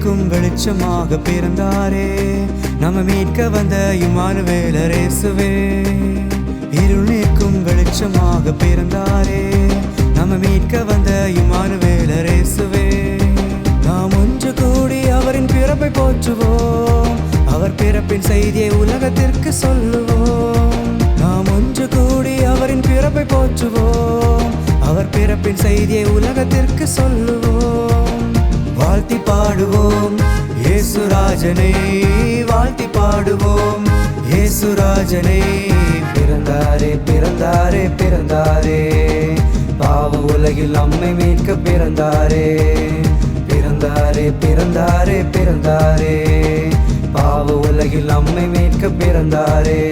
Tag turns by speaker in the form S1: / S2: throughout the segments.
S1: நீக்கும் வெளிச்சமாக பிறந்தாரே, நம்ம மீட்க வந்த இம்மானுவேலர் இயேசுவே. இருள் நீக்கும் வெளிச்சமாக பிறந்தாரே, நம்ம மீட்க வந்த இம்மானுவேலர் இயேசுவே. நாம் ஒன்று கூடி அவரின் பிறப்பை போற்றுவோம், அவர் பிறப்பின் செய்தியை உலகத்திற்கு சொல்லுவோம். நாம் ஒன்று கூடி அவரின் பிறப்பை போற்றுவோம், அவர் பிறப்பின் செய்தியை உலகத்திற்கு சொல்லுவோம். வாழ்த்தி பாடுவோம் இயேசுராஜனை, வாழ்த்தி பாடுவோம் இயேசுராஜனை. பிறந்தாரே பிறந்தாரே பிறந்தாரே, பாவ உலகில் நம்மை மீட்க பிறந்தாரே. பிறந்தாரே பிறந்தாரே பிறந்தாரே, பாவ உலகில் நம்மை மீட்க பிறந்தாரே.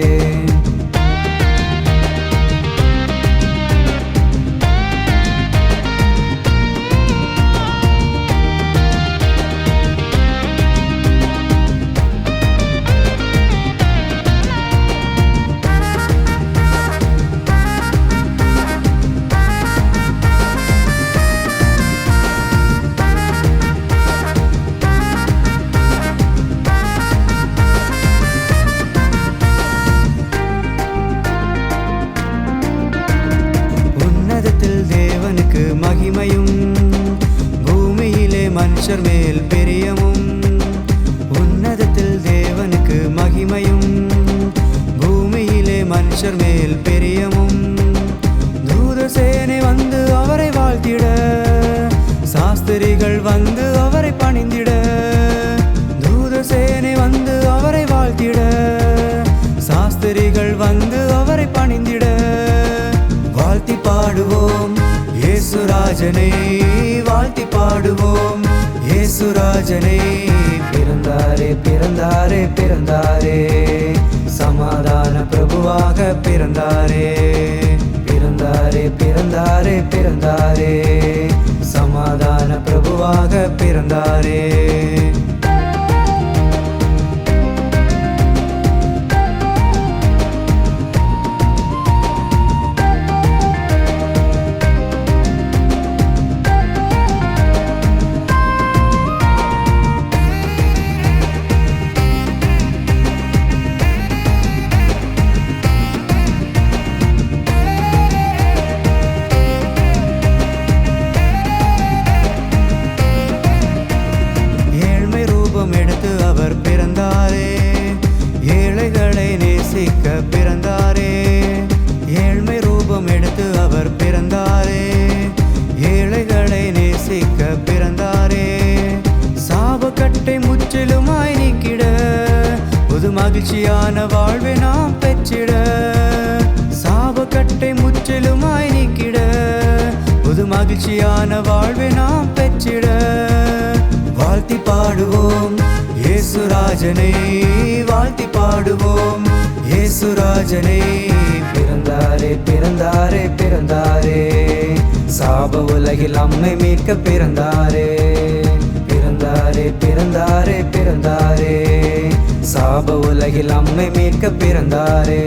S1: தேவனுக்கு மகிமையும், பூமியிலே மனுஷர் மேல் பிரியமும். உன்னதத்தில் தேவனுக்கு மகிமையும், பூமியிலே மனுஷர் மேல் பிரியமும். தூதசேனை வந்து அவரை வாழ்த்திட, சாஸ்திரிகள் வந்து அவரை பணிந்திட. தூதசேனை வந்து அவரை வாழ்த்திட, சாஸ்திரிகள் வந்து அவரை பணிந்திட. வாழ்த்தி பாடுவோம் இயேசுராஜனை, வாழ்த்தி பாடுவோம் இயேசுராஜனை. பிறந்தாரே பிறந்தாரே பிறந்தாரே, சமாதான பிரபுவாக பிறந்தாரே. பிறந்தாரே பிறந்தாரே பிறந்தாரே, சமாதான பிரபுவாக பிறந்தாரே. எடுத்து அவர் பிறந்தாரே, ஏழைகளை நேசிக்க பிறந்தாரே. ஏழ்மை ரூபம் எடுத்து அவர் பிறந்தாரே, ஏழைகளை நேசிக்க பிறந்தாரே. சாபக்கட்டை முற்றிலுமாய் நீக்கிட, புது மகிழ்ச்சியான வாழ்வை நாம் பெற்றிட. சாபக்கட்டை முற்றிலுமாய் நீக்கிட, புது மகிழ்ச்சியான வாழ்வை நாம் பெற்றிட. வாழ்த்தி பாடுவோம் இயேசுராஜனை, வாழ்த்தி பாடுவோம் இயேசுராஜனை. பிறந்தாரே பிறந்தாரே பிறந்தாரே, சாப உலகில் நம்மை மீட்க பிறந்தாரே. பிறந்தாரே பிறந்தாரே பிறந்தாரே, சாப உலகில் நம்மை மீட்க பிறந்தாரே.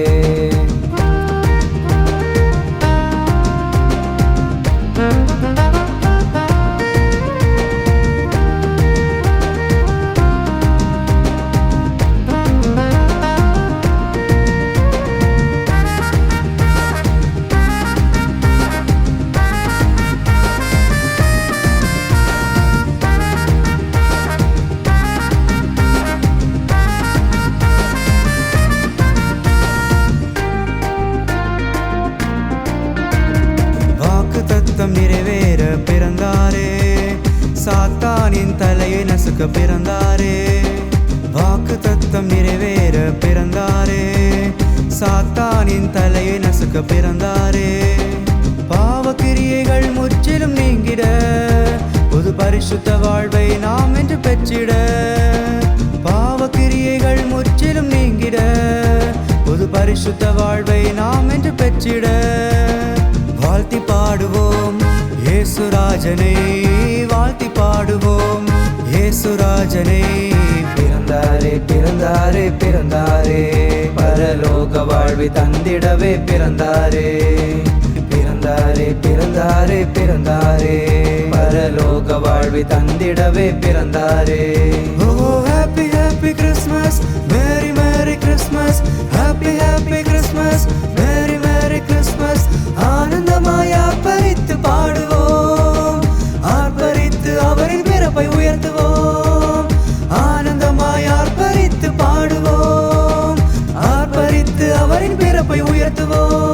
S1: நிறைவேற பிறந்தாரே, சாத்தானின் தலையை நசுக்க பிறந்தாரே. வாக்கு தத்தம் நிறைவேற பிறந்தாரே, சாத்தானின் தலையை நசுக்க பிறந்தாரே. பாவக்கிரியைகள் முற்றிலும் நீங்கிட, புது பரிசுத்த வாழ்வை நாம் என்று பெற்றிட. பாவக்கிரியைகள் முற்றிலும் நீங்கிட, புது பரிசுத்த வாழ்வை நாம் என்று பெற்றிட. வாழ்த்தி பாடுவோம் இயேசுராஜனை, வாழ்த்தி பாடுவோம் இயேசுராஜனை. பிறந்தாரே பிறந்தாரே பிறந்தாரே, பரலோக வாழ்வை தந்திடவே பிறந்தாரே. பிறந்தாரே பிறந்தாரே பிறந்தாரே பிறந்தாரே பரலோக வாழ்வை தந்திடவே பிறந்தாரே. Oh happy happy Christmas, merry merry Christmas, happy happy Christmas, merry merry Christmas. ஆனந்தமாய் ஆர்ப்பரித்து பாடுவோம், ஆர்ப்பரித்து அவரின் பிறப்பை உயர்த்துவோம். ஆனந்தமாய் ஆர்ப்பரித்து பாடுவோம், ஆர்ப்பரித்து அவரின் பிறப்பை உயர்த்துவோம்.